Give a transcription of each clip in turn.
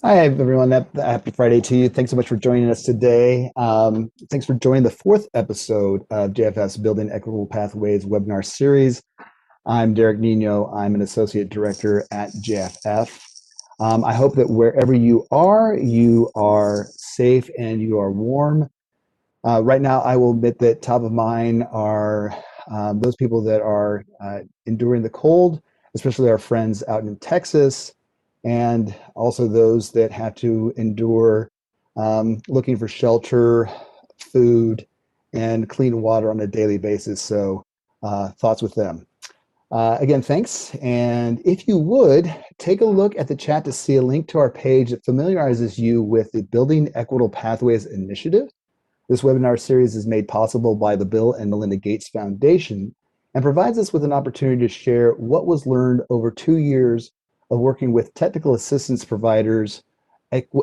Hi, everyone. Happy Friday to you. Thanks so much for joining us today. Thanks for joining the fourth episode of JFS Building Equitable Pathways webinar series. I'm Derek Nino. I'm an associate director at JFF. I hope that wherever you are safe and you are warm. Right now, I will admit that top of mind are those people that are enduring the cold, especially our friends out in Texas, and also those that have to endure looking for shelter, food, and clean water on a daily basis. So, thoughts with them. Again, thanks. And if you would, take a look at the chat to see a link to our page that familiarizes you with the Building Equitable Pathways initiative. This webinar series is made possible by the Bill and Melinda Gates Foundation and provides us with an opportunity to share what was learned over 2 years of working with technical assistance providers,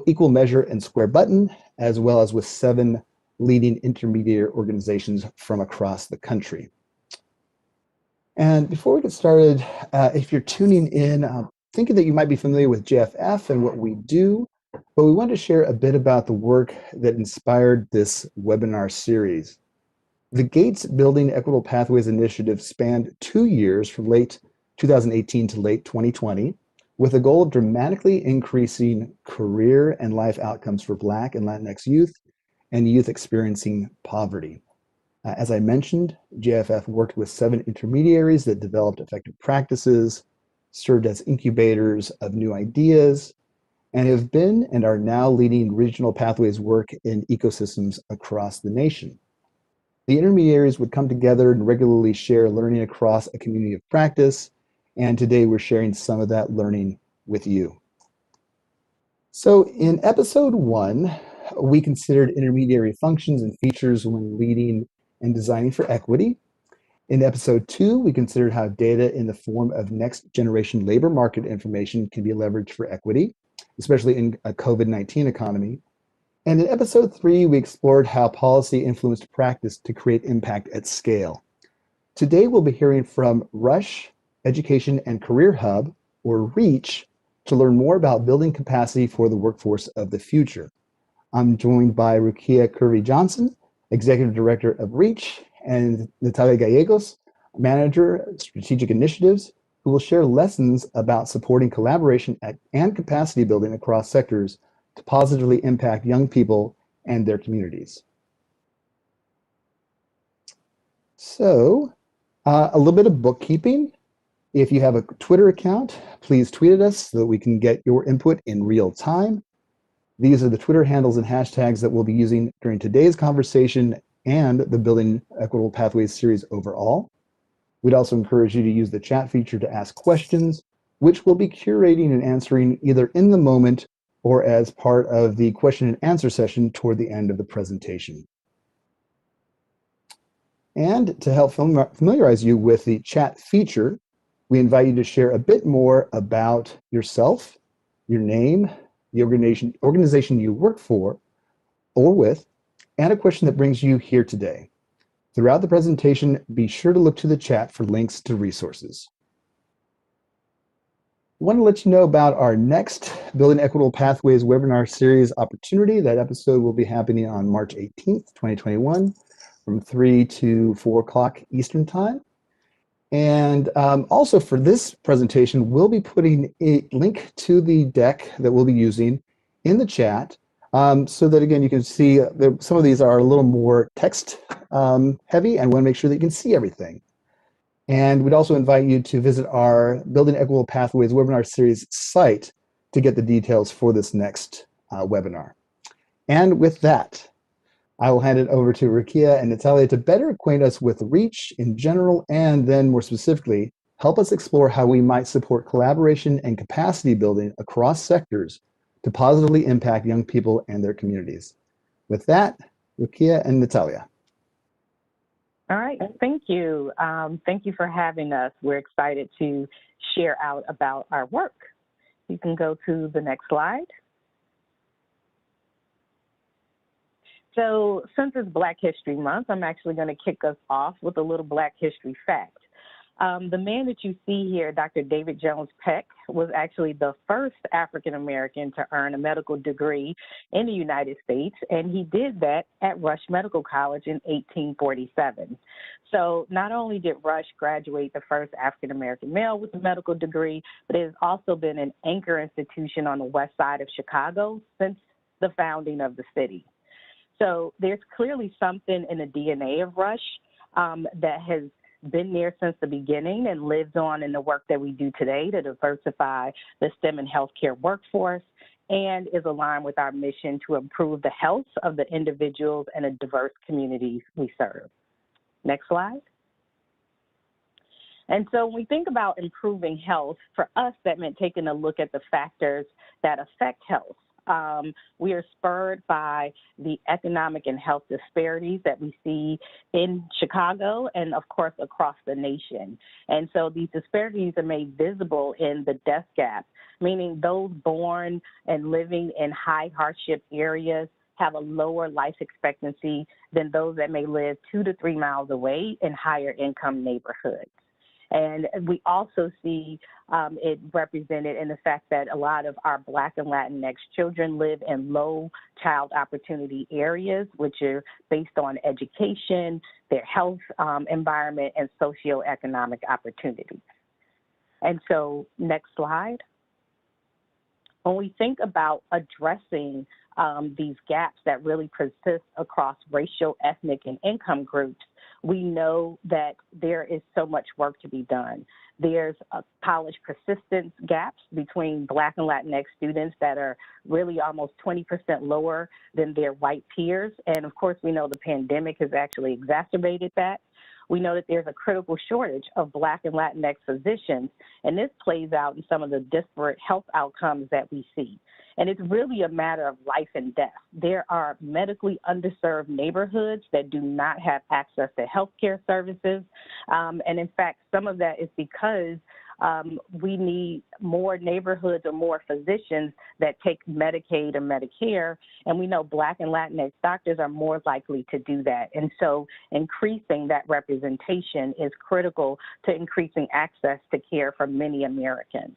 Equal Measure and Square Button, as well as with 7 leading intermediate organizations from across the country. And before we get started, if you're tuning in, thinking that you might be familiar with JFF and what we do, but we want to share a bit about the work that inspired this webinar series. The Gates Building Equitable Pathways Initiative spanned 2 years from late 2018 to late 2020, with a goal of dramatically increasing career and life outcomes for Black and Latinx youth and youth experiencing poverty. As I mentioned, JFF worked with 7 intermediaries that developed effective practices, served as incubators of new ideas, and have been and are now leading regional pathways work in ecosystems across the nation. The intermediaries would come together and regularly share learning across a community of practice, and today we're sharing some of that learning with you. So in episode 1, we considered intermediary functions and features when leading and designing for equity. In episode 2, we considered how data in the form of next generation labor market information can be leveraged for equity, especially in a COVID-19 economy. And in episode 3, we explored how policy influenced practice to create impact at scale. Today, we'll be hearing from Rush Education and Career Hub, or REACH, to learn more about building capacity for the workforce of the future. I'm joined by Rukiya Curvey Johnson, Executive Director of REACH, and Natalia Gallegos, Manager, Strategic Initiatives, who will share lessons about supporting collaboration and capacity building across sectors to positively impact young people and their communities. So, a little bit of bookkeeping. If you have a Twitter account, please tweet at us so that we can get your input in real time. These are the Twitter handles and hashtags that we'll be using during today's conversation and the Building Equitable Pathways series overall. We'd also encourage you to use the chat feature to ask questions, which we'll be curating and answering either in the moment or as part of the question and answer session toward the end of the presentation. And to help familiarize you with the chat feature, we invite you to share a bit more about yourself, your name, the organization you work for or with, and a question that brings you here today. Throughout the presentation, be sure to look to the chat for links to resources. I want to let you know about our next Building Equitable Pathways webinar series opportunity. That episode will be happening on March 18th, 2021, from 3 to 4 o'clock Eastern Time. And also for this presentation, we'll be putting a link to the deck that we'll be using in the chat so that, again, you can see some of these are a little more text heavy and want to make sure that you can see everything. And we'd also invite you to visit our Building Equitable Pathways webinar series site to get the details for this next webinar. And with that, I will hand it over to Rukiya and Natalia to better acquaint us with REACH in general, and then more specifically, help us explore how we might support collaboration and capacity building across sectors to positively impact young people and their communities. With that, Rukiya and Natalia. All right, thank you. Thank you for having us. We're excited to share out about our work. You can go to the next slide. So since it's Black History Month, I'm actually going to kick us off with a little Black History fact. The man that you see here, Dr. David Jones Peck, was actually the first African American to earn a medical degree in the United States, and he did that at Rush Medical College in 1847. So not only did Rush graduate the first African American male with a medical degree, but it has also been an anchor institution on the west side of Chicago since the founding of the city. So there's clearly something in the DNA of Rush that has been there since the beginning and lives on in the work that we do today to diversify the STEM and healthcare workforce, and is aligned with our mission to improve the health of the individuals and the diverse communities we serve. Next slide. And so when we think about improving health, for us that meant taking a look at the factors that affect health. We are spurred by the economic and health disparities that we see in Chicago and, of course, across the nation. And so these disparities are made visible in the death gap, meaning those born and living in high hardship areas have a lower life expectancy than those that may live 2 to 3 miles away in higher income neighborhoods. And we also see it represented in the fact that a lot of our Black and Latinx children live in low child opportunity areas, which are based on education, their health environment, and socioeconomic opportunities. And so, next slide. When we think about addressing these gaps that really persist across racial, ethnic, and income groups, we know that there is so much work to be done. There's college persistence gaps between Black and Latinx students that are really almost 20% lower than their white peers. And of course, we know the pandemic has actually exacerbated that. We know that there's a critical shortage of Black and Latinx physicians, and this plays out in some of the disparate health outcomes that we see. And it's really a matter of life and death. There are medically underserved neighborhoods that do not have access to healthcare services. And in fact, some of that is because we need more neighborhoods or more physicians that take Medicaid or Medicare, and we know Black and Latinx doctors are more likely to do that. And so increasing that representation is critical to increasing access to care for many Americans.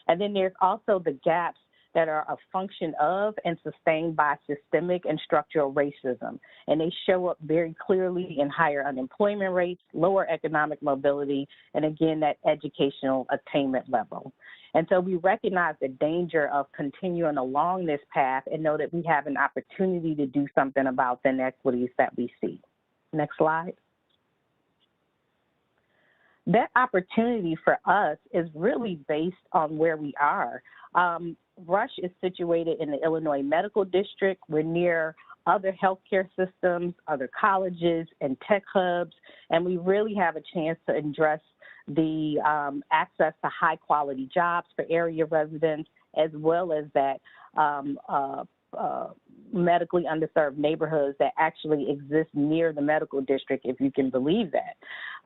And then there's also the gaps that are a function of and sustained by systemic and structural racism. And they show up very clearly in higher unemployment rates, lower economic mobility, and again, that educational attainment level. And so we recognize the danger of continuing along this path and know that we have an opportunity to do something about the inequities that we see. Next slide. That opportunity for us is really based on where we are. Rush is situated in the Illinois Medical District. We're near other healthcare systems, other colleges, and tech hubs, and we really have a chance to address the access to high-quality jobs for area residents, as well as that medically underserved neighborhoods that actually exist near the medical district, if you can believe that.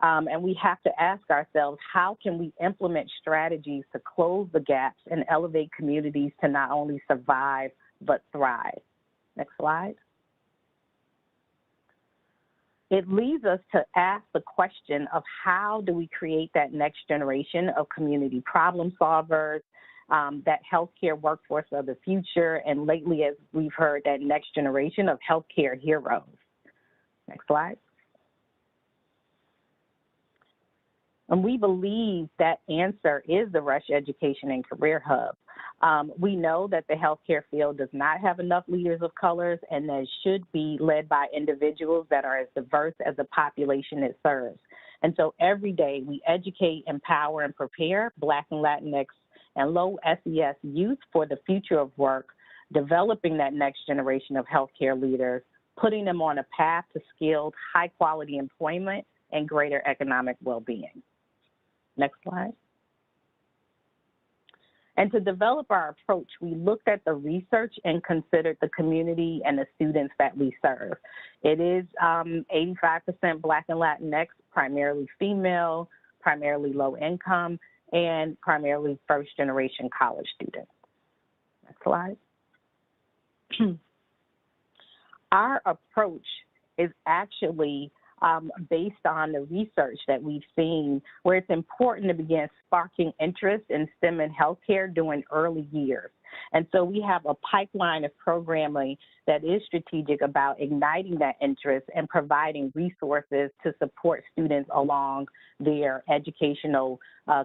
And we have to ask ourselves, how can we implement strategies to close the gaps and elevate communities to not only survive, but thrive? Next slide. It leads us to ask the question of how do we create that next generation of community problem solvers, that healthcare workforce of the future, and lately, as we've heard, that next generation of healthcare heroes. Next slide. And we believe that answer is the Rush Education and Career Hub. We know that the healthcare field does not have enough leaders of colors, and that it should be led by individuals that are as diverse as the population it serves. And so every day we educate, empower, and prepare Black and Latinx and low SES youth for the future of work, developing that next generation of healthcare leaders, putting them on a path to skilled, high-quality employment and greater economic well-being. Next slide. And to develop our approach, we looked at the research and considered the community and the students that we serve. It is 85% Black and Latinx, primarily female, primarily low income, and primarily first-generation college students. Next slide. Our approach is actually based on the research that we've seen, where it's important to begin sparking interest in STEM and healthcare during early years. And so we have a pipeline of programming that is strategic about igniting that interest and providing resources to support students along their educational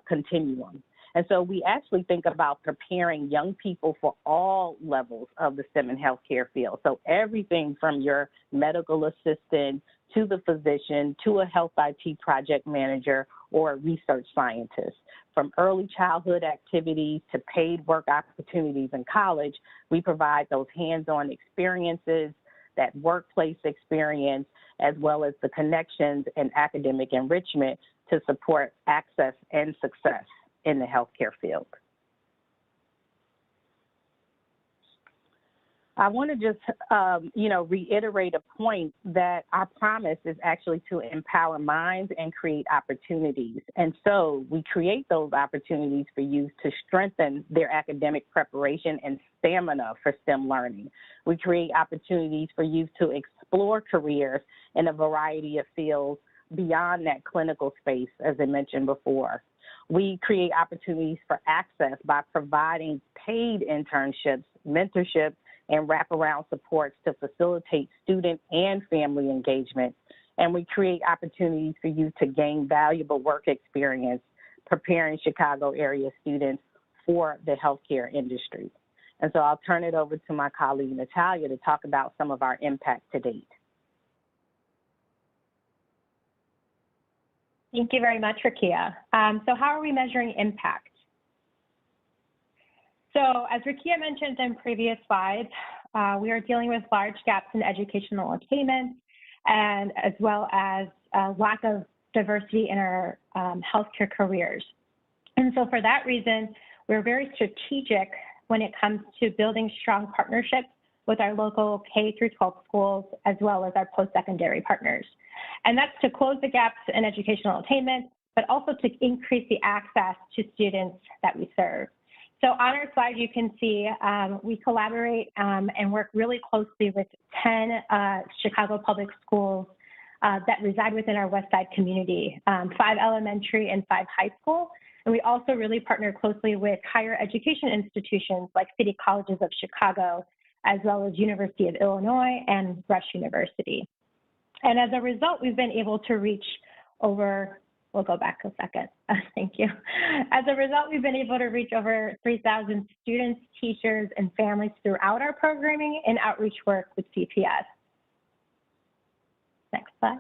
continuum. And so we actually think about preparing young people for all levels of the STEM and healthcare field. So everything from your medical assistant to the physician to a health IT project manager or a research scientist. From early childhood activities to paid work opportunities in college, we provide those hands-on experiences, that workplace experience, as well as the connections and academic enrichment to support access and success in the healthcare field. I want to just, reiterate a point that our promise is actually to empower minds and create opportunities. And so we create those opportunities for youth to strengthen their academic preparation and stamina for STEM learning. We create opportunities for youth to explore careers in a variety of fields beyond that clinical space, as I mentioned before. We create opportunities for access by providing paid internships, mentorship, and wraparound supports to facilitate student and family engagement. And we create opportunities for you to gain valuable work experience preparing Chicago area students for the healthcare industry. And so I'll turn it over to my colleague, Natalia, to talk about some of our impact to date. Thank you very much, Rukiya. So how are we measuring impact? So as Rukiya mentioned in previous slides, we are dealing with large gaps in educational attainment and as well as lack of diversity in our healthcare careers. And so for that reason, we're very strategic when it comes to building strong partnerships with our local K through 12 schools as well as our post-secondary partners. And that's to close the gaps in educational attainment, but also to increase the access to students that we serve. So on our slide, you can see we collaborate and work really closely with 10 Chicago public schools that reside within our West Side community, 5 elementary and 5 high school. And we also really partner closely with higher education institutions like City Colleges of Chicago, as well as University of Illinois and Rush University. And as a result, we've been able to reach over, we'll go back a second, thank you. As a result, we've been able to reach over 3,000 students, teachers, and families throughout our programming and outreach work with CPS. Next slide.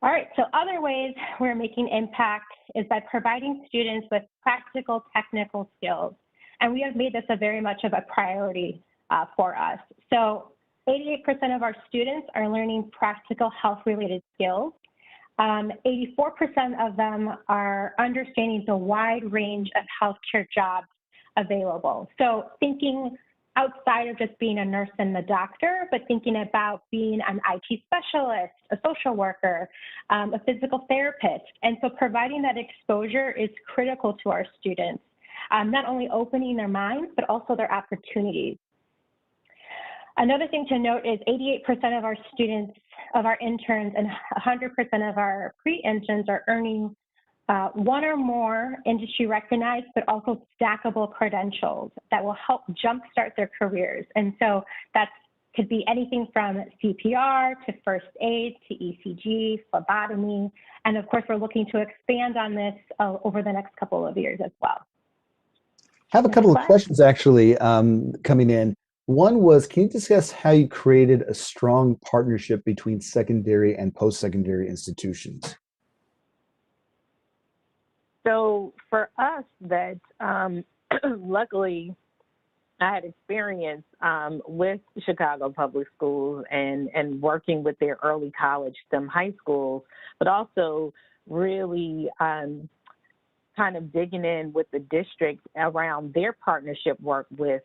All right, so other ways we're making impact is by providing students with practical technical skills. And we have made this a very much of a priority for us. So 88% of our students are learning practical health-related skills. 84% of them are understanding the wide range of healthcare jobs available. So thinking outside of just being a nurse and the doctor, but thinking about being an IT specialist, a social worker, a physical therapist. And so providing that exposure is critical to our students, not only opening their minds, but also their opportunities. Another thing to note is 88% of our students, of our interns, and 100% of our pre-interns are earning one or more industry recognized, but also stackable credentials that will help jumpstart their careers. And so that could be anything from CPR to first aid to ECG, phlebotomy. And of course, we're looking to expand on this over the next couple of years as well. I have a couple of questions actually coming in. One was, can you discuss how you created a strong partnership between secondary and post-secondary institutions? So for us, that luckily I had experience with Chicago Public Schools and working with their early college STEM high schools, but also really kind of digging in with the district around their partnership work with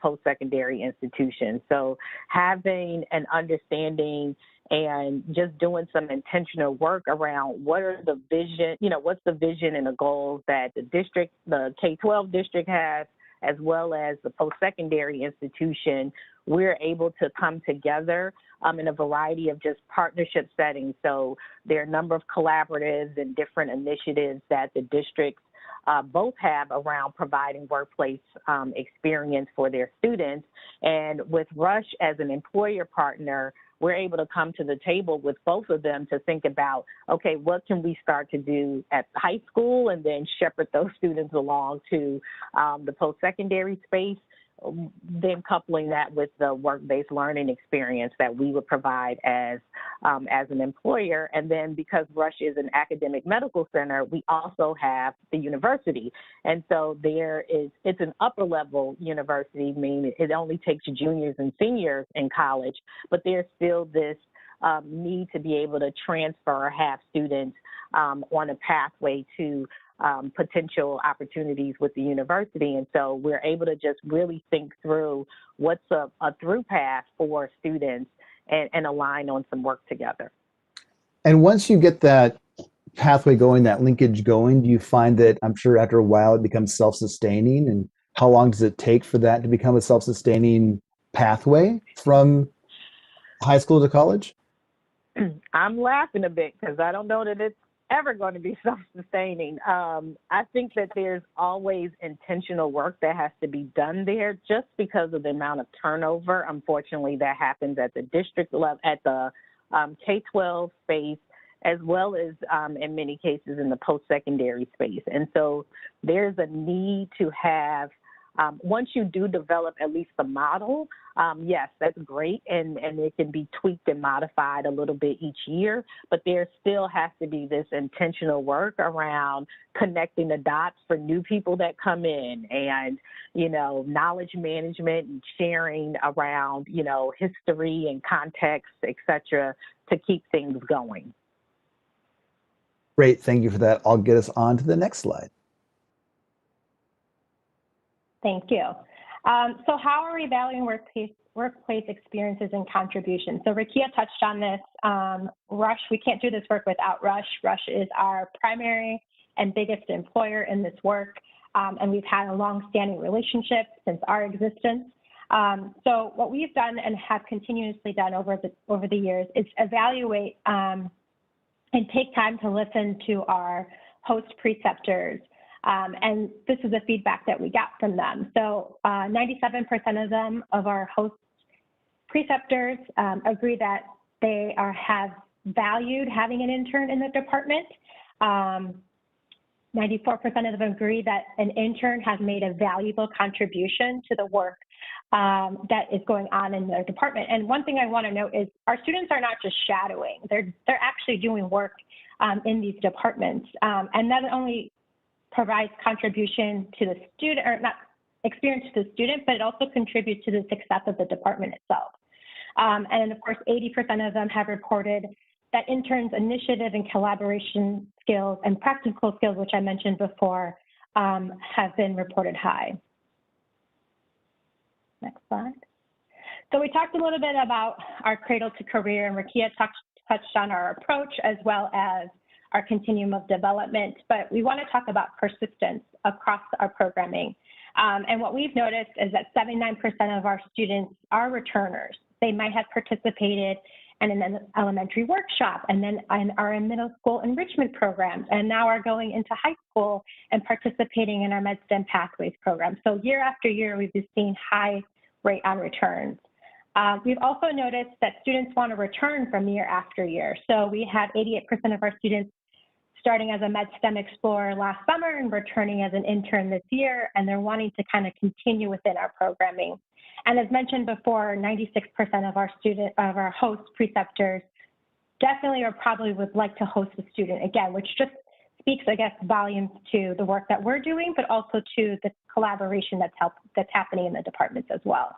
post-secondary institutions. So having an understanding and just doing some intentional work around what are the vision, what's the vision and the goals that the district, the K-12 district has, as well as the post-secondary institution we're able to come together in a variety of just partnership settings. So there are a number of collaboratives and different initiatives that the districts both have around providing workplace experience for their students. And with Rush as an employer partner, we're able to come to the table with both of them to think about, okay, what can we start to do at high school and then shepherd those students along to the post-secondary space, then coupling that with the work-based learning experience that we would provide as an employer. And then because Rush is an academic medical center, we also have the university. And so it's an upper level university, meaning it only takes juniors and seniors in college, but there's still this need to be able to transfer or have students on a pathway to potential opportunities with the university. And so we're able to just really think through what's a through path for students and align on some work together. And once you get that pathway going, that linkage going, do you find that, I'm sure after a while, it becomes self-sustaining? And how long does it take for that to become a self-sustaining pathway from high school to college? I'm laughing a bit because I don't know that it's ever going to be self-sustaining. I think that there's always intentional work that has to be done there just because of the amount of turnover, unfortunately, that happens at the district level, at the K-12 space, as well as in many cases in the post-secondary space. And so there's a need to have, once you do develop at least the model, yes, that's great, and it can be tweaked and modified a little bit each year, but there still has to be this intentional work around connecting the dots for new people that come in and, knowledge management and sharing around, history and context, et cetera, to keep things going. Great, thank you for that. I'll get us on to the next slide. Thank you. So how are we valuing workplace experiences and contributions? So Rukiya touched on this. Rush, we can't do this work without Rush. Rush is our primary and biggest employer in this work, and we've had a long-standing relationship since our existence. So what we've done and have continuously done over the years is evaluate and take time to listen to our host preceptors. And this is the feedback that we got from them. So 97% of our host preceptors agree that they have valued having an intern in the department. 94% of them agree that an intern has made a valuable contribution to the work that is going on in their department. And one thing I want to note is our students are not just shadowing; they're actually doing work in these departments, and not only provides contribution to the student, or not experience to the student, but it also contributes to the success of the department itself. And of course, 80% of them have reported that interns' initiative and collaboration skills and practical skills, which I mentioned before, have been reported high. Next slide. So we talked a little bit about our cradle to career, and Rukiya touched on our approach as well as our continuum of development, but we want to talk about persistence across our programming. And what we've noticed is that 79% of our students are returners. They might have participated in an elementary workshop and then are in middle school enrichment programs and now are going into high school and participating in our MedSTEM Pathways program. So year after year, we've been seeing high rate on returns. We've also noticed that students want to return from year after year. So we had 88% of our students starting as a MedSTEM Explorer last summer and returning as an intern this year, and they're wanting to kind of continue within our programming. And as mentioned before, 96% of our host preceptors definitely or probably would like to host a student again, which just speaks, I guess, volumes to the work that we're doing, but also to the collaboration that's happening in the departments as well.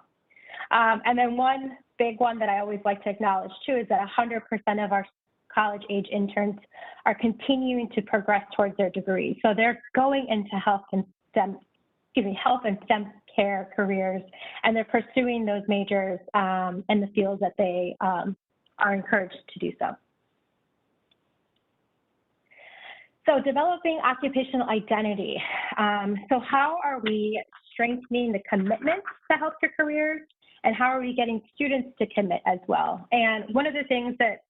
And then one big one that I always like to acknowledge too is that 100% of our college-age interns are continuing to progress towards their degree. So they're going into health and STEM care careers, and they're pursuing those majors in the fields that they are encouraged to do so. So developing occupational identity. So how are we strengthening the commitment to healthcare careers and how are we getting students to commit as well? And one of the things that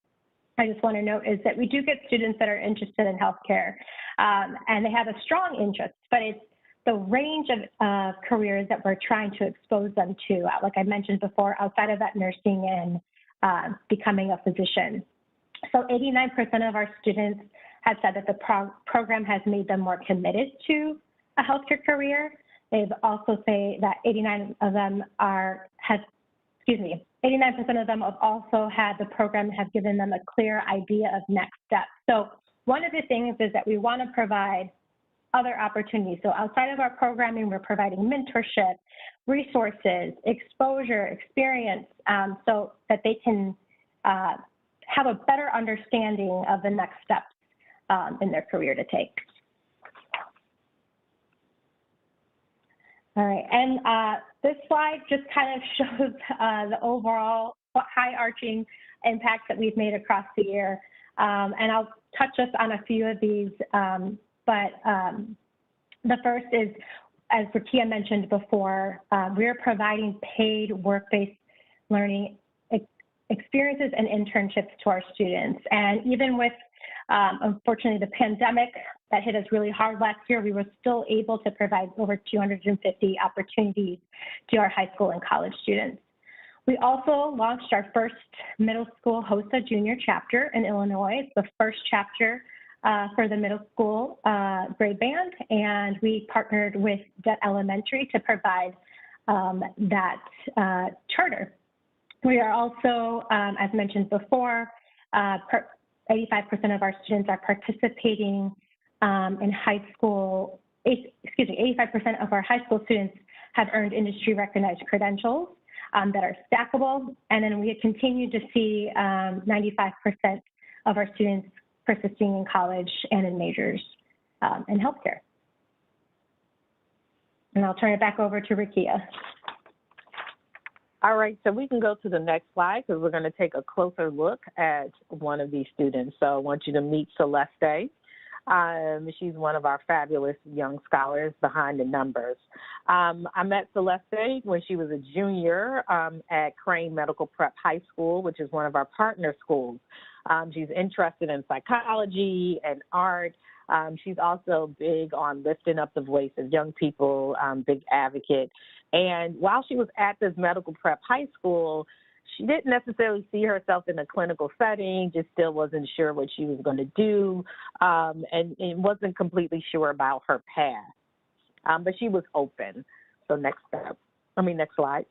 I just want to note is that we do get students that are interested in healthcare, and they have a strong interest, but it's the range of careers that we're trying to expose them to, like I mentioned before, outside of that nursing and becoming a physician. So 89% of our students have said that the program has made them more committed to a healthcare career. They've also say that 89% of them have also had the program have given them a clear idea of next steps. So one of the things is that we want to provide other opportunities. So outside of our programming, we're providing mentorship, resources, exposure, experience, so that they can have a better understanding of the next steps in their career to take. All right, and this slide just kind of shows the overall high-arching impacts that we've made across the year. And I'll touch us on a few of these, but the first is, as Rukiya mentioned before, we're providing paid work-based learning experiences and internships to our students. And even with, unfortunately, the pandemic that hit us really hard last year, we were still able to provide over 250 opportunities to our high school and college students. We also launched our first middle school HOSA junior chapter in Illinois. It's the first chapter for the middle school grade band, and we partnered with Det Elementary to provide that charter. We are also, as mentioned before, 85% of our students are participating in high school, 85% of our high school students have earned industry recognized credentials that are stackable. And then we continue to see 95% of our students persisting in college and in majors in healthcare. And I'll turn it back over to Rukiya. All right, so we can go to the next slide because we're going to take a closer look at one of these students. So I want you to meet Celeste. She's one of our fabulous young scholars behind the numbers. I met Celeste when she was a junior at Crane Medical Prep High School, which is one of our partner schools. She's interested in psychology and art. She's also big on lifting up the voice of young people, big advocate. And while she was at this medical prep high school, she didn't necessarily see herself in a clinical setting, just still wasn't sure what she was going to do, and wasn't completely sure about her path. But she was open. So next slide.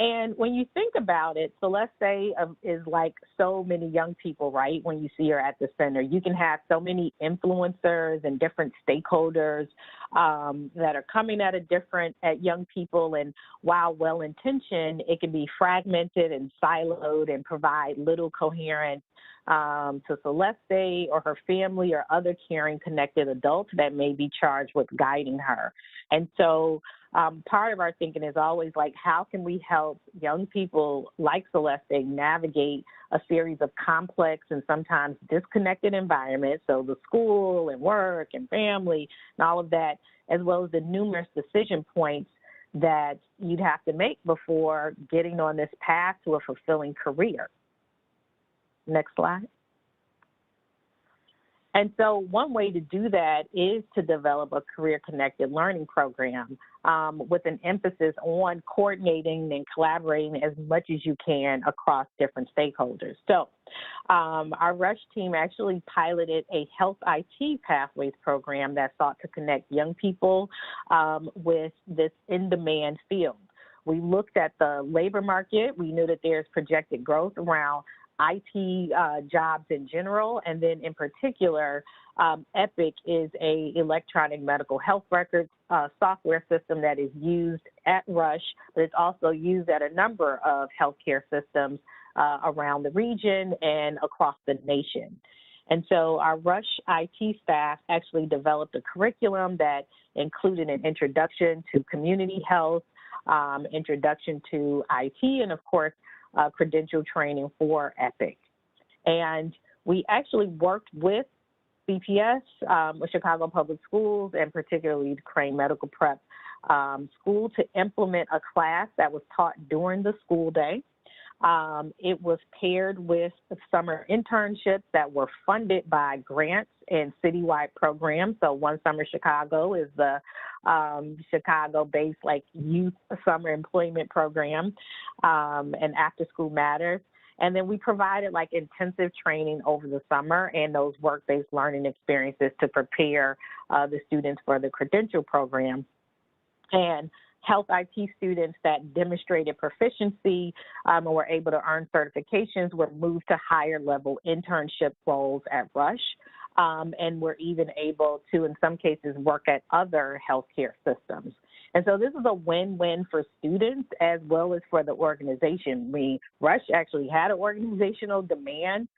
And when you think about it, Celeste is like so many young people, right? When you see her at the center, you can have so many influencers and different stakeholders that are coming at young people. And while well-intentioned, it can be fragmented and siloed and provide little coherence to Celeste or her family or other caring, connected adults that may be charged with guiding her. And so part of our thinking is always like, how can we help young people like Celeste navigate a series of complex and sometimes disconnected environments, so the school and work and family and all of that, as well as the numerous decision points that you'd have to make before getting on this path to a fulfilling career. Next slide. And so one way to do that is to develop a career-connected learning program with an emphasis on coordinating and collaborating as much as you can across different stakeholders. So our RUSH team actually piloted a health IT pathways program that sought to connect young people with this in-demand field. We looked at the labor market. We knew that there's projected growth around IT jobs in general, and then in particular, EPIC is a electronic medical health records software system that is used at RUSH, but it's also used at a number of healthcare systems around the region and across the nation. And so our RUSH IT staff actually developed a curriculum that included an introduction to community health, introduction to IT, and of course, credential training for EPIC. And we actually worked with CPS, with Chicago Public Schools, and particularly the Crane Medical Prep school to implement a class that was taught during the school day. It was paired with summer internships that were funded by grants and citywide programs. So One Summer Chicago is the Chicago-based like youth summer employment program, and After School Matters. And then we provided like intensive training over the summer and those work-based learning experiences to prepare the students for the credential program. And health IT students that demonstrated proficiency and were able to earn certifications were moved to higher level internship roles at Rush, and were even able to, in some cases, work at other healthcare systems. And so this is a win-win for students as well as for the organization. Rush actually had an organizational demand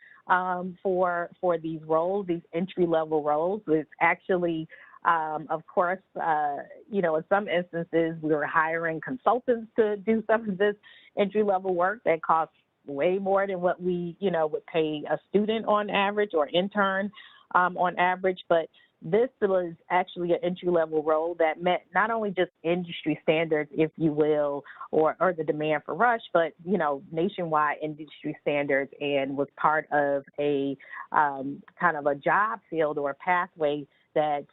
for these roles, these entry-level roles. It's actually of course, in some instances, we were hiring consultants to do some of this entry-level work that costs way more than what we, would pay a student on average or intern on average. But this was actually an entry-level role that met not only just industry standards, if you will, or the demand for Rush, but, nationwide industry standards, and was part of a kind of a job field or a pathway that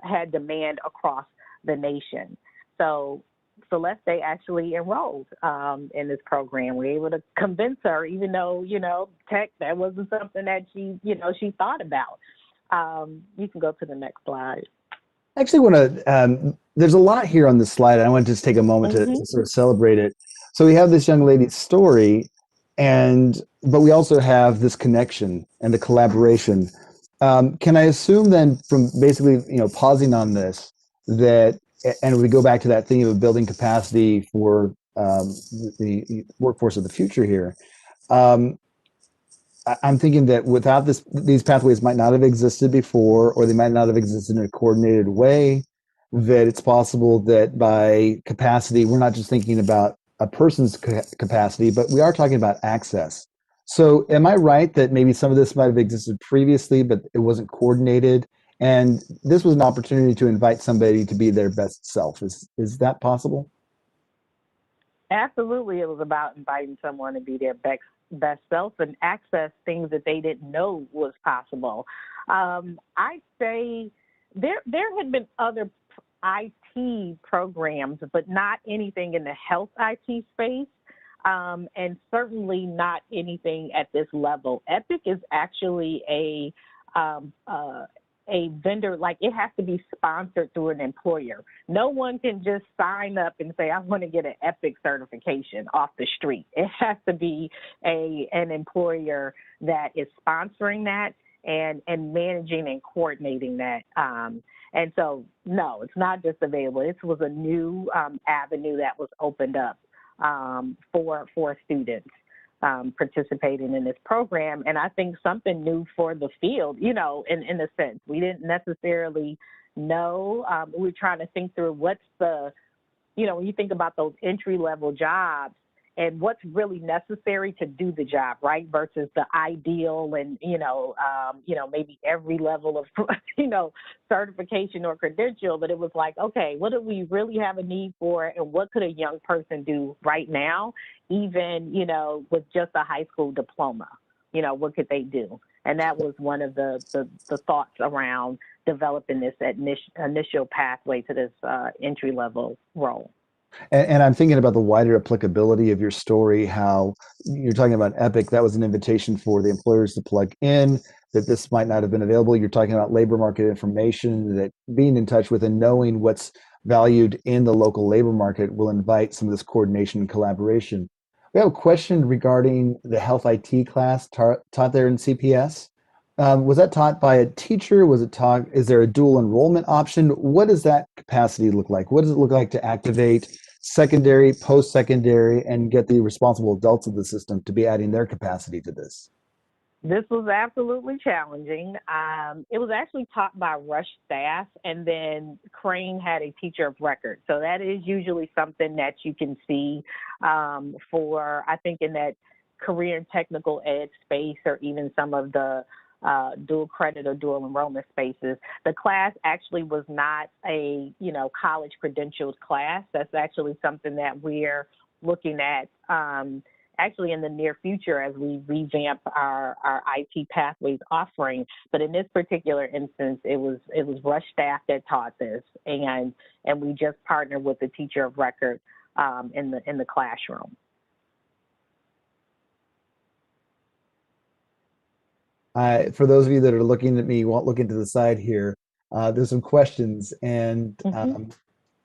had demand across the nation. So Celeste actually enrolled in this program. We were able to convince her, even though, tech, that wasn't something that she thought about. You can go to the next slide. I actually want to, there's a lot here on this slide. And I want to just take a moment to sort of celebrate it. So we have this young lady's story, but we also have this connection and the collaboration. Can I assume then, from basically, pausing on this, that, and we go back to that theme of building capacity for the workforce of the future here, I'm thinking that without these pathways might not have existed before, or they might not have existed in a coordinated way, that it's possible that by capacity, we're not just thinking about a person's capacity, but we are talking about access. So am I right that maybe some of this might have existed previously, but it wasn't coordinated? And this was an opportunity to invite somebody to be their best self. Is that possible? Absolutely. It was about inviting someone to be their best self and access things that they didn't know was possible. I'd say there had been other IT programs, but not anything in the health IT space. And certainly not anything at this level. Epic is actually a vendor, like it has to be sponsored through an employer. No one can just sign up and say, I want to get an Epic certification off the street. It has to be an employer that is sponsoring that and managing and coordinating that. And so, no, it's not just available. This was a new avenue that was opened up for students participating in this program. And I think something new for the field, in a sense. We didn't necessarily know. We were trying to think through what's the, when you think about those entry-level jobs and what's really necessary to do the job, right, versus the ideal and, maybe every level of, certification or credential. But it was like, okay, what do we really have a need for, and what could a young person do right now, even, with just a high school diploma? What could they do? And that was one of the thoughts around developing this initial pathway to this entry-level role. And I'm thinking about the wider applicability of your story, how you're talking about Epic. That was an invitation for the employers to plug in, that this might not have been available. You're talking about labor market information, that being in touch with and knowing what's valued in the local labor market will invite some of this coordination and collaboration. We have a question regarding the health IT class taught there in CPS. Was that taught by a teacher? Is there a dual enrollment option? What does that capacity look like? What does it look like to activate secondary, post-secondary, and get the responsible adults of the system to be adding their capacity to this? This was absolutely challenging. It was actually taught by Rush staff, and then Crane had a teacher of record. So that is usually something that you can see for, I think, in that career and technical ed space, or even some of the dual credit or dual enrollment spaces. The class actually was not a, college credentialed class. That's actually something that we're looking at actually in the near future as we revamp our IT Pathways offering. But in this particular instance, it was Rush staff that taught this, and we just partnered with the teacher of record in the classroom. For those of you that are looking at me, won't look into the side here, there's some questions, and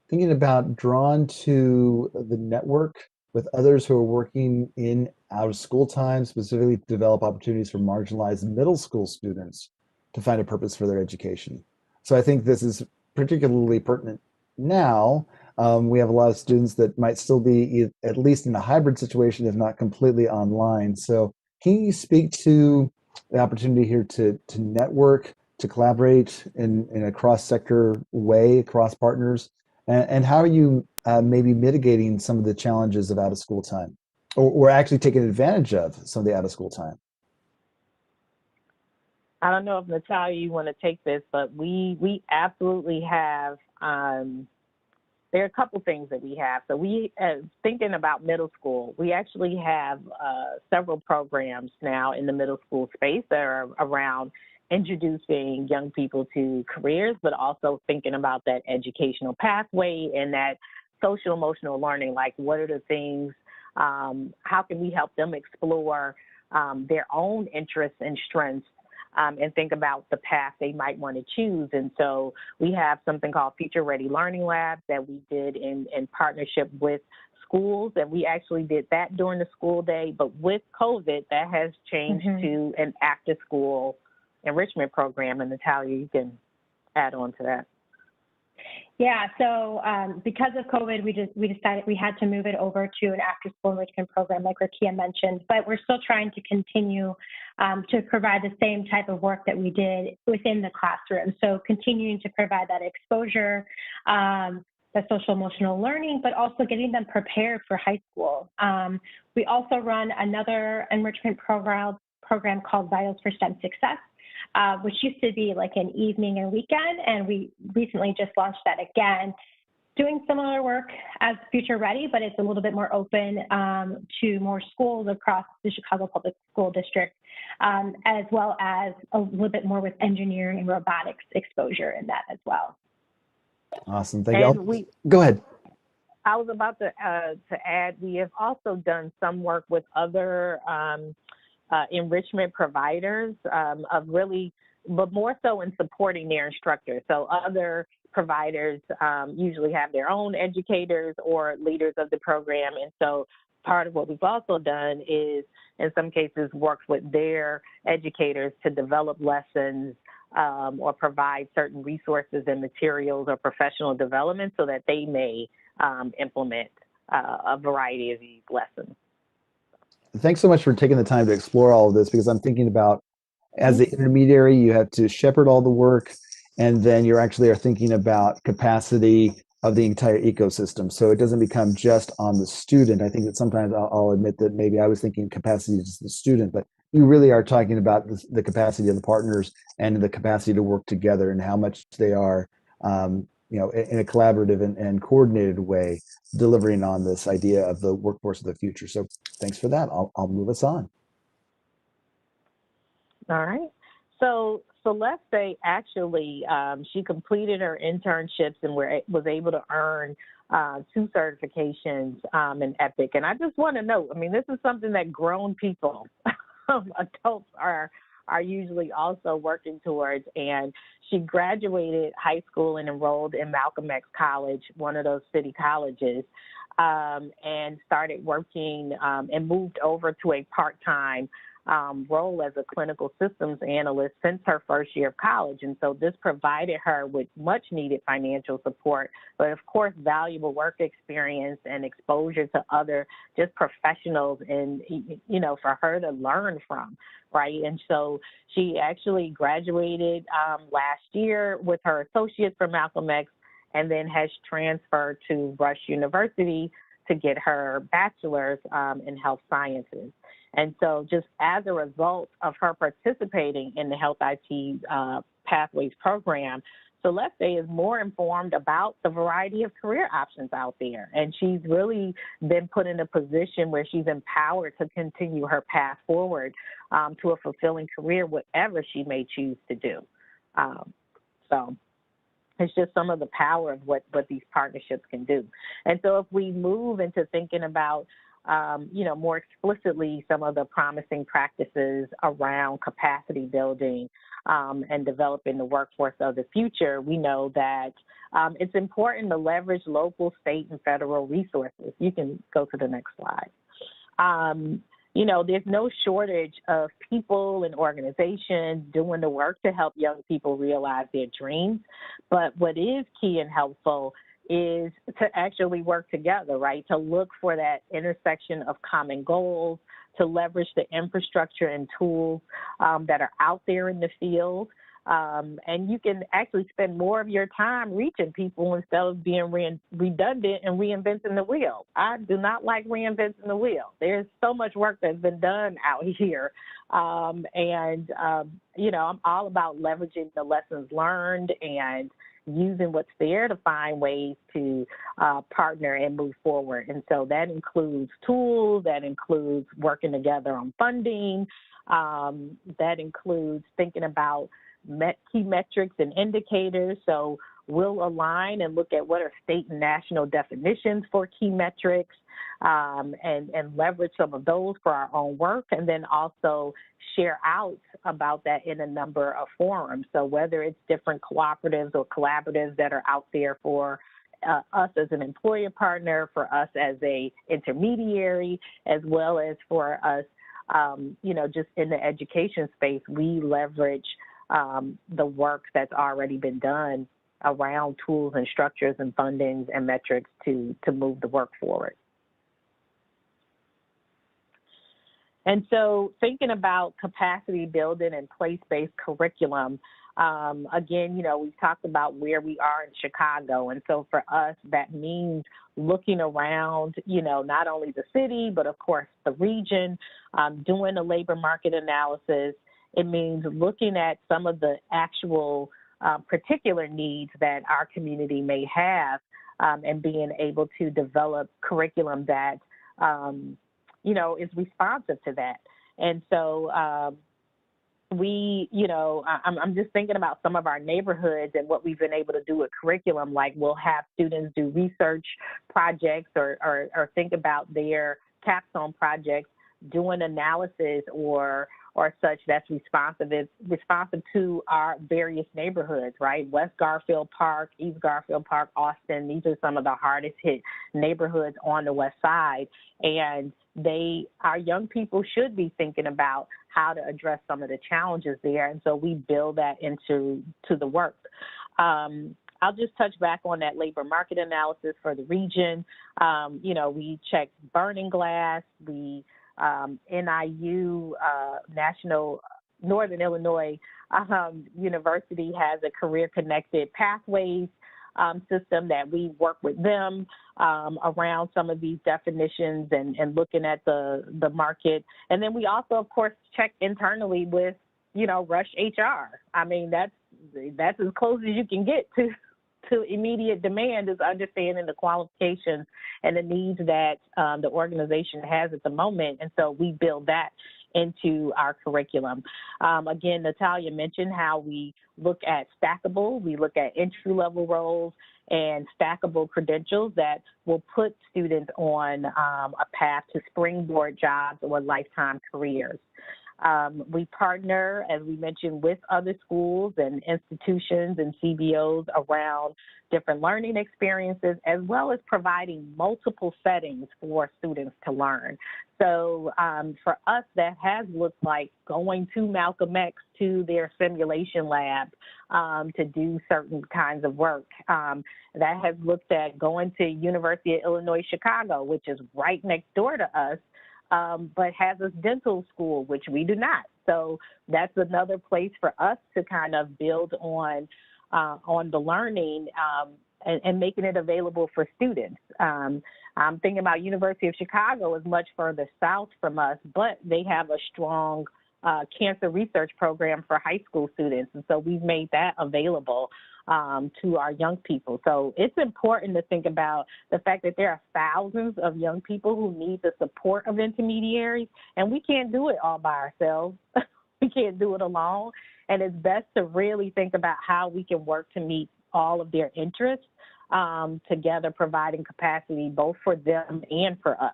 thinking about drawn to the network with others who are working in out of school time, specifically to develop opportunities for marginalized middle school students to find a purpose for their education. So I think this is particularly pertinent now. We have a lot of students that might still be at least in a hybrid situation, if not completely online. So can you speak to the opportunity here to network, to collaborate in a cross-sector way, across partners, and how are you maybe mitigating some of the challenges of out-of-school time, or actually taking advantage of some of the out-of-school time? I don't know if Natalia, you want to take this, but we absolutely have. There are a couple things that we have. So we, thinking about middle school, we actually have several programs now in the middle school space that are around introducing young people to careers, but also thinking about that educational pathway and that social emotional learning, like what are the things, how can we help them explore their own interests and strengths and think about the path they might want to choose. And so we have something called Future Ready Learning Labs that we did in partnership with schools, and we actually did that during the school day. But with COVID, that has changed to an after school enrichment program. And Natalia, you can add on to that. Yeah, so because of COVID, we decided we had to move it over to an after-school enrichment program, like Rukiya mentioned. But we're still trying to continue to provide the same type of work that we did within the classroom. So continuing to provide that exposure, the social emotional learning, but also getting them prepared for high school. We also run another enrichment program called Vitals for STEM Success, which used to be like an evening and weekend, and we recently just launched that again, doing similar work as Future Ready, but it's a little bit more open to more schools across the Chicago Public School District, as well as a little bit more with engineering and robotics exposure in that as well. Awesome, thank you. Go ahead. I was about to add, we have also done some work with other enrichment providers of really, but more so in supporting their instructors. So other providers usually have their own educators or leaders of the program. And so part of what we've also done is, in some cases, worked with their educators to develop lessons or provide certain resources and materials or professional development so that they may implement a variety of these lessons. Thanks so much for taking the time to explore all of this, because I'm thinking about, as the intermediary, you have to shepherd all the work, and then you actually are thinking about capacity of the entire ecosystem. So it doesn't become just on the student. I think that sometimes I'll admit that maybe I was thinking capacity is the student, but you really are talking about the capacity of the partners and the capacity to work together and how much they are, in a collaborative and coordinated way, delivering on this idea of the workforce of the future. So thanks for that. I'll move us on. All right. So Celeste actually, she completed her internships and was able to earn 2 certifications in EPIC. And I just want to note, I mean, this is something that grown people, adults are usually also working towards. And she graduated high school and enrolled in Malcolm X College, one of those city colleges, and started working and moved over to a part-time role as a clinical systems analyst since her first year of college. And so this provided her with much needed financial support, but of course, valuable work experience and exposure to other just professionals and, for her to learn from, right? And so she actually graduated last year with her associates from Malcolm X, and then has transferred to Rush University to get her bachelor's in health sciences. And so just as a result of her participating in the Health IT Pathways program, Celeste is more informed about the variety of career options out there. And she's really been put in a position where she's empowered to continue her path forward to a fulfilling career, whatever she may choose to do. So it's just some of the power of what these partnerships can do. And so if we move into thinking about more explicitly some of the promising practices around capacity building and developing the workforce of the future, we know that it's important to leverage local, state, and federal resources. You can go to the next slide. There's no shortage of people and organizations doing the work to help young people realize their dreams. But what is key and helpful is to actually work together, right? To look for that intersection of common goals, to leverage the infrastructure and tools that are out there in the field. And you can actually spend more of your time reaching people instead of being redundant and reinventing the wheel. I do not like reinventing the wheel. There's so much work that's been done out here. I'm all about leveraging the lessons learned and using what's there to find ways to partner and move forward. And so that includes tools, that includes working together on funding, that includes thinking about key metrics and indicators. So we'll align and look at what are state and national definitions for key metrics and leverage some of those for our own work, and then also share out about that in a number of forums. So whether it's different cooperatives or collaboratives that are out there for us as an employer partner, for us as a intermediary, as well as for us, just in the education space, we leverage the work that's already been done around tools and structures and fundings and metrics to move the work forward. And so thinking about capacity building and place-based curriculum, again, we've talked about where we are in Chicago. And so for us, that means looking around, not only the city, but of course the region, doing a labor market analysis. It means looking at some of the actual particular needs that our community may have and being able to develop curriculum that is responsive to that. And so I'm just thinking about some of our neighborhoods and what we've been able to do with curriculum. Like we'll have students do research projects or think about their capstone projects, doing analysis or such that's responsive to our various neighborhoods, right? West Garfield Park, East Garfield Park, Austin, these are some of the hardest hit neighborhoods on the West Side. And our young people should be thinking about how to address some of the challenges there. And so we build that into the work. I'll just touch back on that labor market analysis for the region. We check burning glass, NIU, National Northern Illinois University has a career-connected pathways system that we work with them around some of these definitions and looking at the market. And then we also, of course, check internally with, Rush HR. I mean, that's as close as you can get to immediate demand, is understanding the qualifications and the needs that the organization has at the moment. And so we build that into our curriculum. Again, Natalia mentioned how we look at stackable, we look at entry-level roles and stackable credentials that will put students on a path to springboard jobs or lifetime careers. We partner, as we mentioned, with other schools and institutions and CBOs around different learning experiences, as well as providing multiple settings for students to learn. So for us, that has looked like going to Malcolm X, to their simulation lab to do certain kinds of work. That has looked at going to University of Illinois Chicago, which is right next door to us, but has a dental school, which we do not. So that's another place for us to kind of build on the learning and making it available for students. I'm thinking about University of Chicago is much further south from us, but they have a strong cancer research program for high school students. And so we've made that available to our young people. So it's important to think about the fact that there are thousands of young people who need the support of intermediaries, and we can't do it all by ourselves. We can't do it alone. And it's best to really think about how we can work to meet all of their interests together, providing capacity both for them and for us.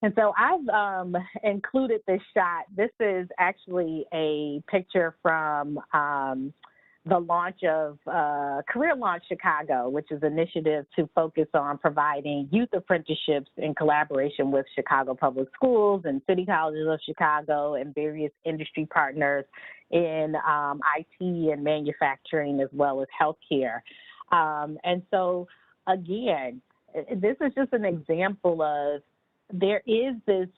And so I've included this shot. This is actually a picture from the launch of CareerLaunch Chicago, which is an initiative to focus on providing youth apprenticeships in collaboration with Chicago Public Schools and City Colleges of Chicago and various industry partners in IT and manufacturing as well as healthcare. And so, again, this is just an example of there is this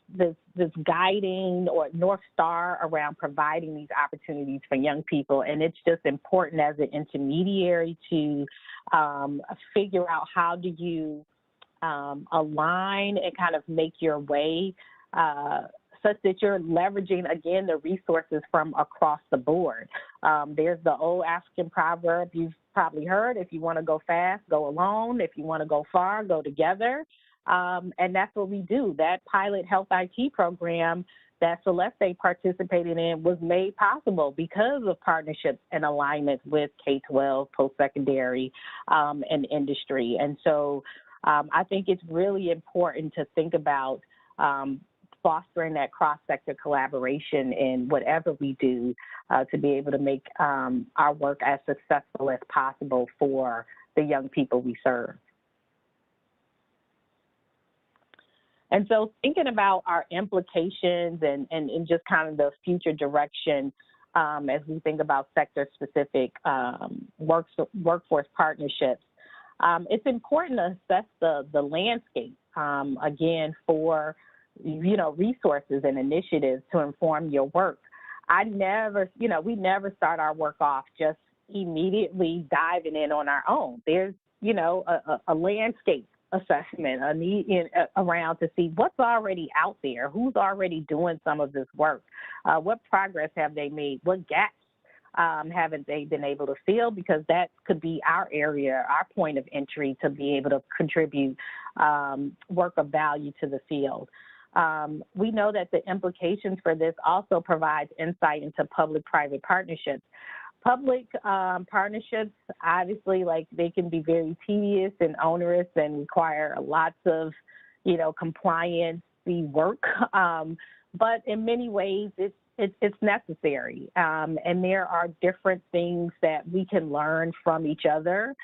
guiding or North Star around providing these opportunities for young people, and it's just important as an intermediary to figure out how do you align and kind of make your way such that you're leveraging, again, the resources from across the board. There's the old African proverb you've probably heard, if you want to go fast, go alone. If you want to go far, go together. And that's what we do. That pilot health IT program that Celeste participated in was made possible because of partnerships and alignment with K-12, post-secondary, and industry. And so I think it's really important to think about fostering that cross-sector collaboration in whatever we do to be able to make our work as successful as possible for the young people we serve. And so thinking about our implications and just kind of the future direction as we think about sector-specific workforce partnerships, it's important to assess the landscape, again, for, resources and initiatives to inform your work. We never start our work off just immediately diving in on our own. There's, a landscape assessment, a need around to see what's already out there, who's already doing some of this work, what progress have they made, what gaps haven't they been able to fill, because that could be our area, our point of entry to be able to contribute work of value to the field. We know that the implications for this also provides insight into public-private partnerships. Public partnerships, obviously, they can be very tedious and onerous and require lots of, compliance-y work. But in many ways, it's necessary. And there are different things that we can learn from each other,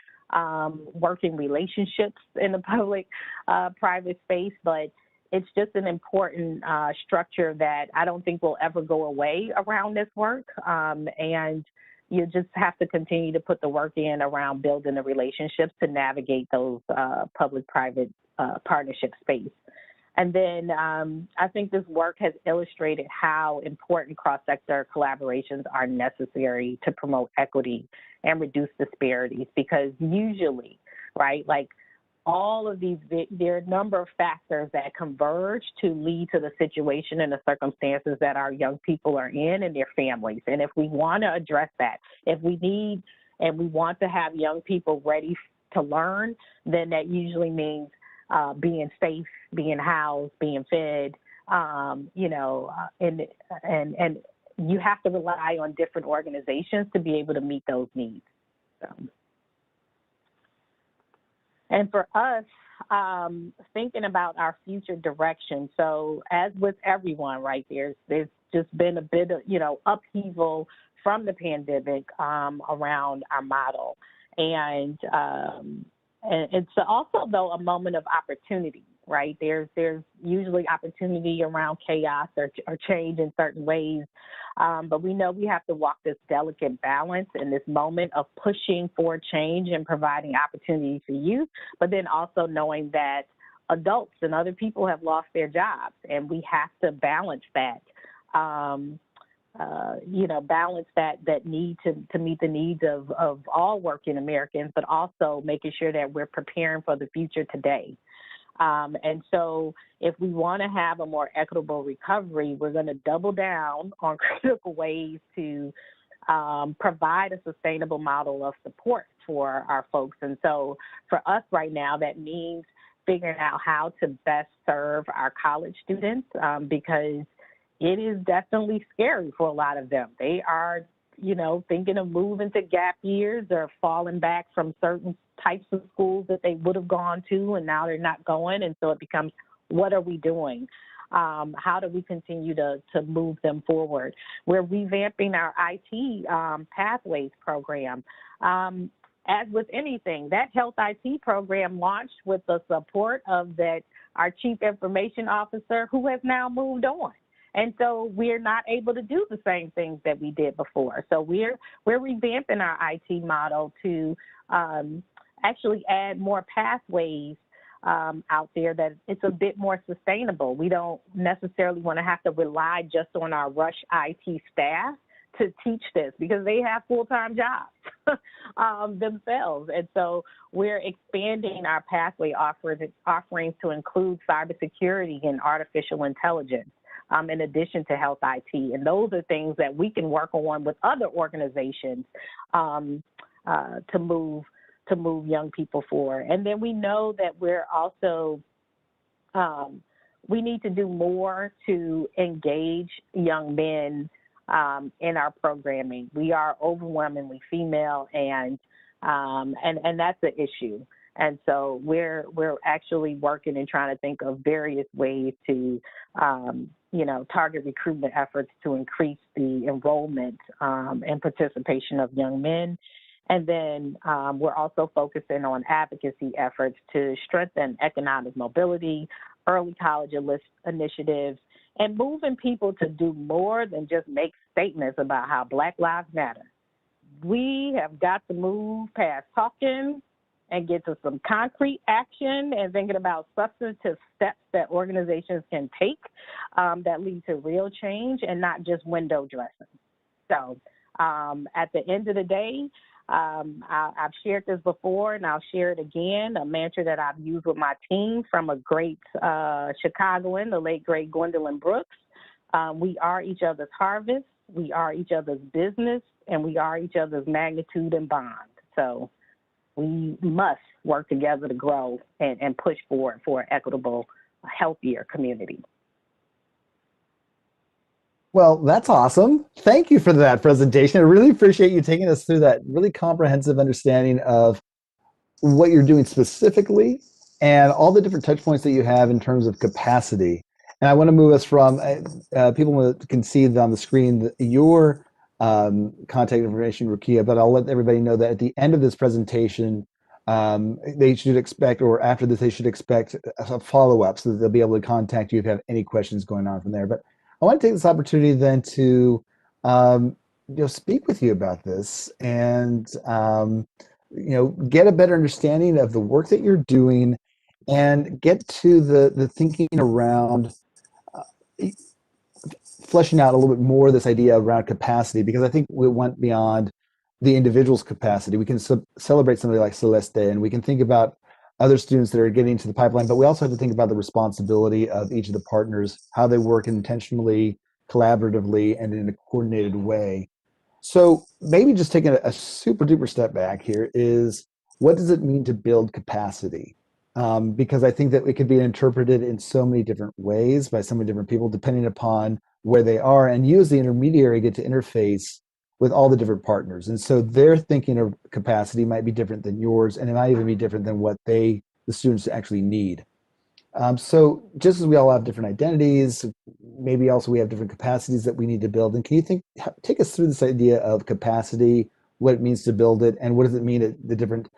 working relationships in the public-private space, but it's just an important structure that I don't think will ever go away around this work. And you just have to continue to put the work in around building the relationships to navigate those public-private partnership space. And then I think this work has illustrated how important cross-sector collaborations are necessary to promote equity and reduce disparities, because usually, right, all of these, there are a number of factors that converge to lead to the situation and the circumstances that our young people are in and their families. And if we want to address that, if we need and we want to have young people ready to learn, then that usually means being safe, being housed, being fed, and you have to rely on different organizations to be able to meet those needs. So. And for us, thinking about our future direction, so as with everyone, right, there's just been a bit of, upheaval from the pandemic around our model. And it's also, though, a moment of opportunity, right? There's usually opportunity around chaos or change in certain ways. But we know we have to walk this delicate balance in this moment of pushing for change and providing opportunity for youth, but then also knowing that adults and other people have lost their jobs, and we have to balance that balance that need to meet the needs of all working Americans, but also making sure that we're preparing for the future today. And so if we want to have a more equitable recovery, we're going to double down on critical ways to provide a sustainable model of support for our folks. And so for us right now, that means figuring out how to best serve our college students, because it is definitely scary for a lot of them. They are, thinking of moving to gap years or falling back from certain types of schools that they would have gone to, and now they're not going. And so it becomes, what are we doing? How do we continue to move them forward? We're revamping our IT pathways program. As with anything, that health IT program launched with the support of our chief information officer, who has now moved on. And so we're not able to do the same things that we did before. So we're revamping our IT model to actually add more pathways out there that it's a bit more sustainable. We don't necessarily want to have to rely just on our rush IT staff to teach this, because they have full-time jobs themselves. And so we're expanding our pathway offerings to include cybersecurity and artificial intelligence, in addition to health IT. And those are things that we can work on with other organizations to move young people forward. And then we know that we're also, we need to do more to engage young men in our programming. We are overwhelmingly female, and that's the issue. And so we're actually working and trying to think of various ways to, target recruitment efforts to increase the enrollment and participation of young men. And then we're also focusing on advocacy efforts to strengthen economic mobility, early college initiatives, and moving people to do more than just make statements about how Black Lives Matter. We have got to move past talking and get to some concrete action and thinking about substantive steps that organizations can take that lead to real change and not just window dressing. So at the end of the day, I've shared this before and I'll share it again, a mantra that I've used with my team from a great Chicagoan, the late great Gwendolyn Brooks. We are each other's harvest, we are each other's business, and we are each other's magnitude and bond. So we must work together to grow and push forward for an equitable, healthier community. Well, that's awesome. Thank you for that presentation. I really appreciate you taking us through that really comprehensive understanding of what you're doing specifically and all the different touch points that you have in terms of capacity. And I want to move us from, people can see on the screen your contact information, Rukiya, but I'll let everybody know that at the end of this presentation, they should expect, or after this, they should expect a follow-up so that they'll be able to contact you if you have any questions going on from there. But I want to take this opportunity then to speak with you about this and get a better understanding of the work that you're doing and get to the thinking around fleshing out a little bit more this idea around capacity, because I think we went beyond the individual's capacity. We can celebrate somebody like Celeste, and we can think about other students that are getting into the pipeline, but we also have to think about the responsibility of each of the partners, how they work intentionally, collaboratively, and in a coordinated way. So maybe just taking a super duper step back here is, what does it mean to build capacity? Because I think that it could be interpreted in so many different ways by so many different people, depending upon where they are. And you as the intermediary get to interface with all the different partners. And so their thinking of capacity might be different than yours, and it might even be different than what the students actually need. So just as we all have different identities, maybe also we have different capacities that we need to build. And can you take us through this idea of capacity, what it means to build it, and what does it mean at the different,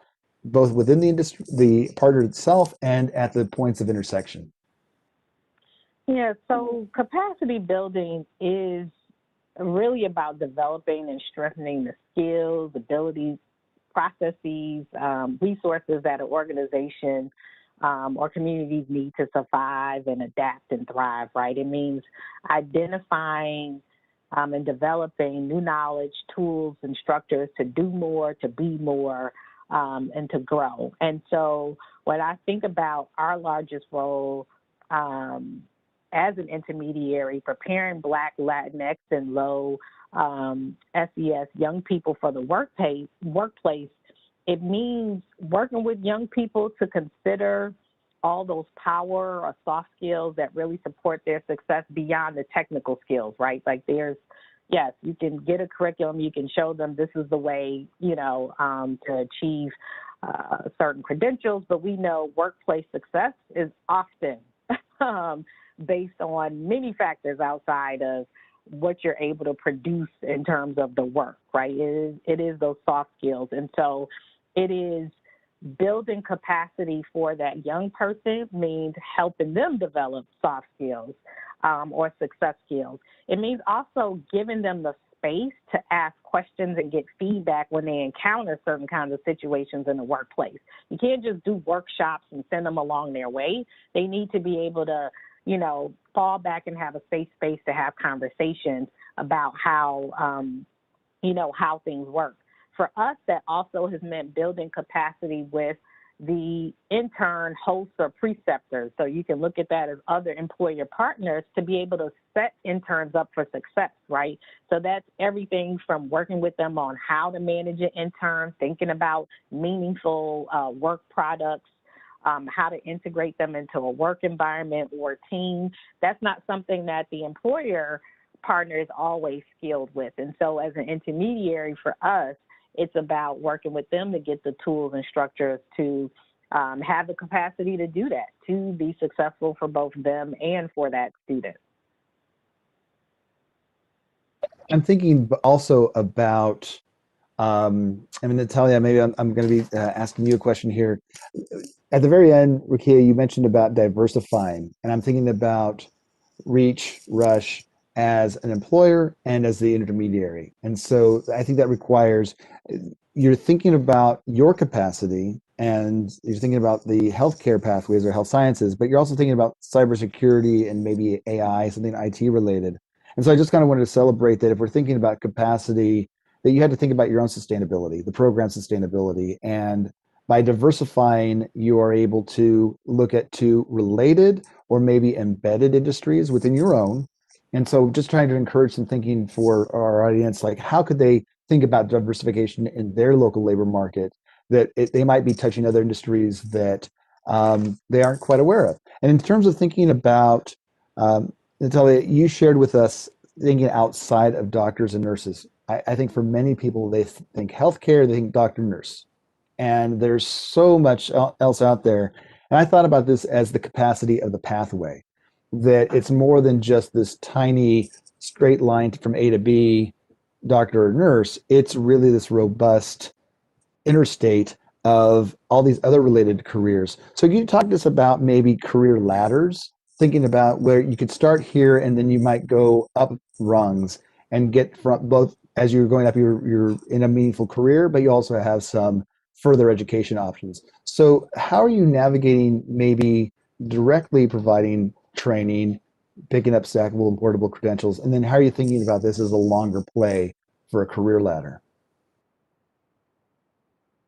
both within the industry, the partner itself, and at the points of intersection? Yeah, so capacity building is really about developing and strengthening the skills, abilities, processes, resources that an organization or communities need to survive and adapt and thrive, right? It means identifying and developing new knowledge, tools, and structures to do more, to be more, and to grow. And so when I think about our largest role as an intermediary, preparing Black, Latinx, and low SES young people for the workplace, it means working with young people to consider all those power or soft skills that really support their success beyond the technical skills, right? Like yes, you can get a curriculum, you can show them this is the way, to achieve certain credentials, but we know workplace success is often based on many factors outside of what you're able to produce in terms of the work, right? It is those soft skills. And so it is building capacity for that young person means helping them develop soft skills or success skills. It means also giving them the space to ask questions and get feedback when they encounter certain kinds of situations in the workplace. You can't just do workshops and send them along their way. They need to be able to, fall back and have a safe space to have conversations about how, how things work. For us, that also has meant building capacity with the intern hosts or preceptors. So you can look at that as other employer partners to be able to set interns up for success, right? So that's everything from working with them on how to manage an intern, thinking about meaningful work products, how to integrate them into a work environment or team. That's not something that the employer partner is always skilled with. And so as an intermediary for us, it's about working with them to get the tools and structures to have the capacity to do that, to be successful for both them and for that student. I'm thinking also about, Natalia, maybe I'm going to be asking you a question here. At the very end, Rukiya, you mentioned about diversifying, and I'm thinking about Reach, Rush as an employer and as the intermediary. And so I think that requires, you're thinking about your capacity and you're thinking about the healthcare pathways or health sciences, but you're also thinking about cybersecurity and maybe AI, something IT related. And so I just kind of wanted to celebrate that if we're thinking about capacity, that you had to think about your own sustainability, the program sustainability. And by diversifying, you are able to look at two related or maybe embedded industries within your own. And so just trying to encourage some thinking for our audience, like how could they think about diversification in their local labor market, that they might be touching other industries that they aren't quite aware of. And in terms of thinking about, Natalia, you shared with us thinking outside of doctors and nurses. I think for many people, they think healthcare, they think doctor, nurse. And there's so much else out there. And I thought about this as the capacity of the pathway, that it's more than just this tiny straight line from A to B, doctor or nurse. It's really this robust interstate of all these other related careers. So can you talk to us about maybe career ladders, thinking about where you could start here and then you might go up rungs and get from both as you're going up, you're in a meaningful career, but you also have some further education options. So how are you navigating maybe directly providing training, picking up stackable and portable credentials, and then how are you thinking about this as a longer play for a career ladder?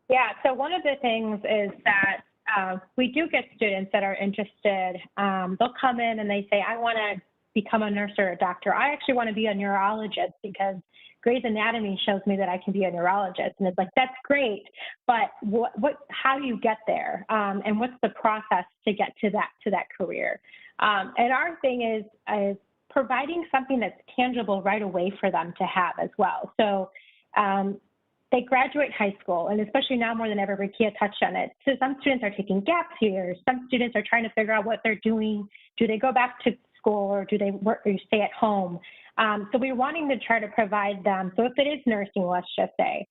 Yeah, so one of the things is that we do get students that are interested. They'll come in and they say, I want to become a nurse or a doctor. I actually want to be a neurologist because Grey's Anatomy shows me that I can be a neurologist. And it's like, that's great, but how do you get there? And what's the process to get to that career? And our thing is providing something that's tangible right away for them to have as well. So they graduate high school, and especially now more than ever, Rukiya touched on it. So some students are taking gap years. Some students are trying to figure out what they're doing. Do they go back to school or do they work or stay at home? So we're wanting to try to provide them. So if it is nursing, let's just say,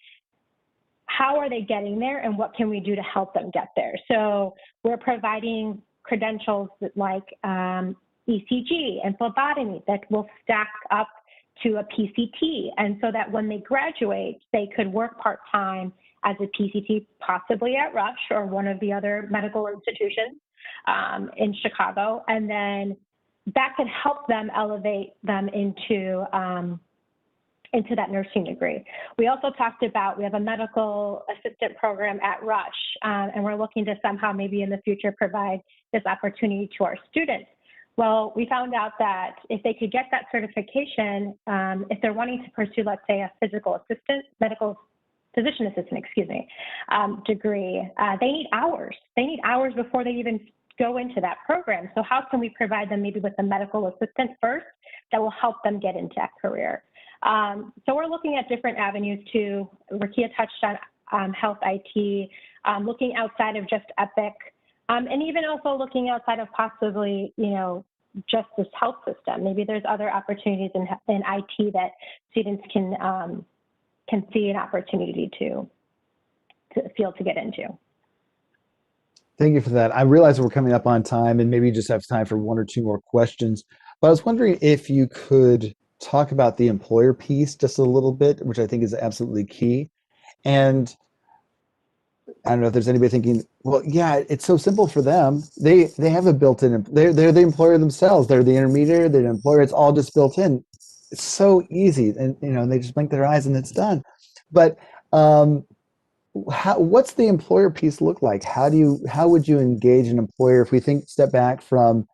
how are they getting there and what can we do to help them get there? So we're providing credentials like ECG and phlebotomy that will stack up to a PCT. And so that when they graduate, they could work part-time as a PCT, possibly at Rush or one of the other medical institutions in Chicago. And then that could help them elevate them into into that nursing degree. We also talked about, we have a medical assistant program at Rush, and we're looking to somehow maybe in the future provide this opportunity to our students. Well, we found out that if they could get that certification, if they're wanting to pursue, let's say, a medical physician assistant, degree, they need hours. They need hours before they even go into that program. So how can we provide them maybe with a medical assistant first that will help them get into that career? So we're looking at different avenues too. Rukiya touched on health IT, looking outside of just EPIC, and even also looking outside of possibly, just this health system. Maybe there's other opportunities in IT that students can see an opportunity to get into. Thank you for that. I realize we're coming up on time and maybe you just have time for one or two more questions, but I was wondering if you could talk about the employer piece just a little bit, which I think is absolutely key. And I don't know if there's anybody thinking, well, yeah, it's so simple for them. They have a built-in, they're the employer themselves. They're the intermediary, they're the employer. It's all just built in. It's so easy. And, they just blink their eyes and it's done. But what's the employer piece look like? How would you engage an employer if we step back from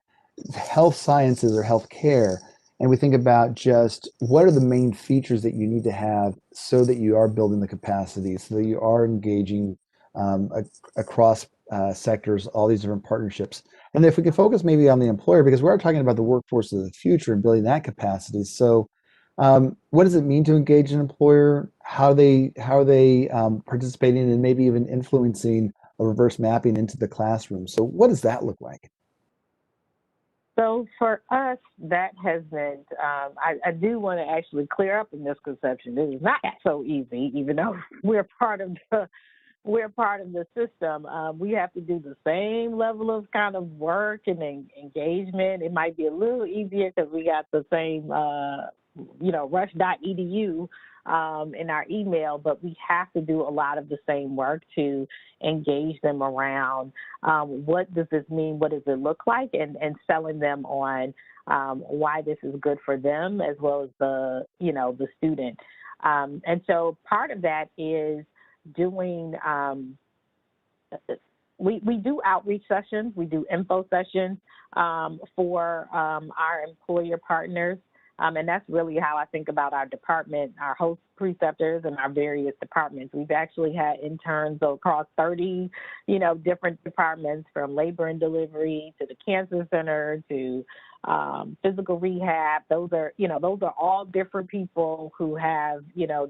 health sciences or healthcare and we think about just what are the main features that you need to have so that you are building the capacity, so that you are engaging across sectors, all these different partnerships. And if we can focus maybe on the employer, because we're talking about the workforce of the future and building that capacity. So what does it mean to engage an employer? How are they participating and maybe even influencing a reverse mapping into the classroom? So what does that look like? So for us, that has been, I do want to actually clear up a misconception. It is not so easy, even though we're part of the system. We have to do the same level of kind of work and engagement. It might be a little easier because we got the same, rush.edu in our email, but we have to do a lot of the same work to engage them around what does this mean, what does it look like, and selling them on why this is good for them as well as the student. And so part of that is doing, we do outreach sessions, we do info sessions for our employer partners. And that's really how I think about our department, our host preceptors and our various departments. We've actually had interns across 30, different departments, from labor and delivery to the cancer center to physical rehab. Those are all different people who have,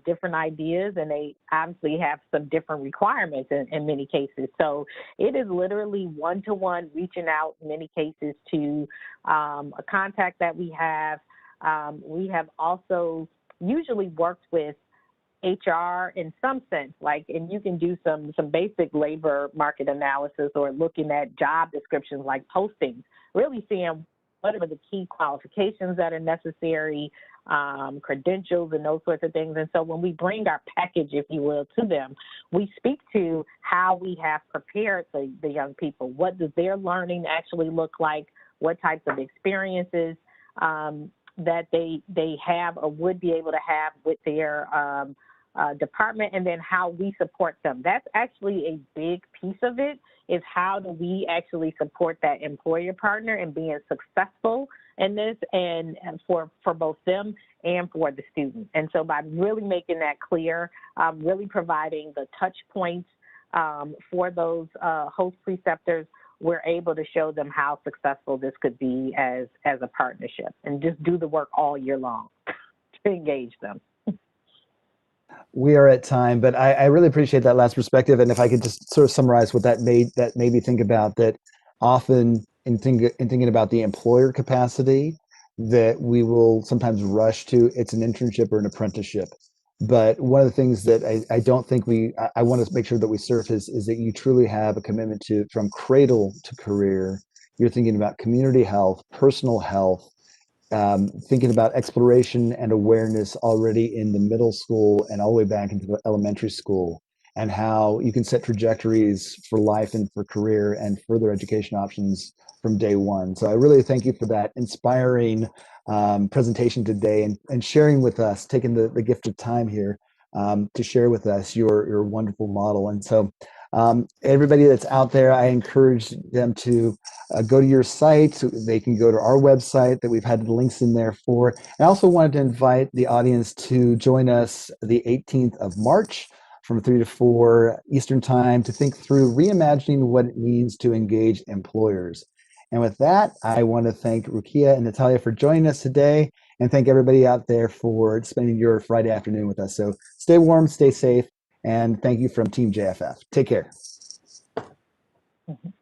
different ideas, and they obviously have some different requirements in many cases. So it is literally one-to-one reaching out in many cases to a contact that we have. We have also usually worked with HR in some sense, and you can do some basic labor market analysis or looking at job descriptions like postings, really seeing what are the key qualifications that are necessary, credentials and those sorts of things. And so when we bring our package, if you will, to them, we speak to how we have prepared the young people. What does their learning actually look like? What types of experiences that they have or would be able to have with their department, and then how we support them. That's actually a big piece of it, is how do we actually support that employer partner in being successful in this, and for both them and for the student. And so by really making that clear, really providing the touch points for those host preceptors, we're able to show them how successful this could be as a partnership, and just do the work all year long to engage them. We are at time, but I really appreciate that last perspective. And if I could just sort of summarize what that made me think about, that often in thinking about the employer capacity, that we will sometimes rush to, it's an internship or an apprenticeship. But one of the things that I don't think I want to make sure that we surface is that you truly have a commitment to, from cradle to career, you're thinking about community health, personal health, thinking about exploration and awareness already in the middle school and all the way back into the elementary school. and how you can set trajectories for life and for career and further education options from day one. So I really thank you for that inspiring presentation today and sharing with us, taking the gift of time here to share with us your wonderful model. And so everybody that's out there, I encourage them to go to your site. They can go to our website that we've had the links in there for. I also wanted to invite the audience to join us the 18th of March from 3 to 4 Eastern Time to think through reimagining what it means to engage employers. And with that, I want to thank Rukiya and Natalia for joining us today, and thank everybody out there for spending your Friday afternoon with us. So stay warm, stay safe, and thank you from Team JFF. Take care. Mhm.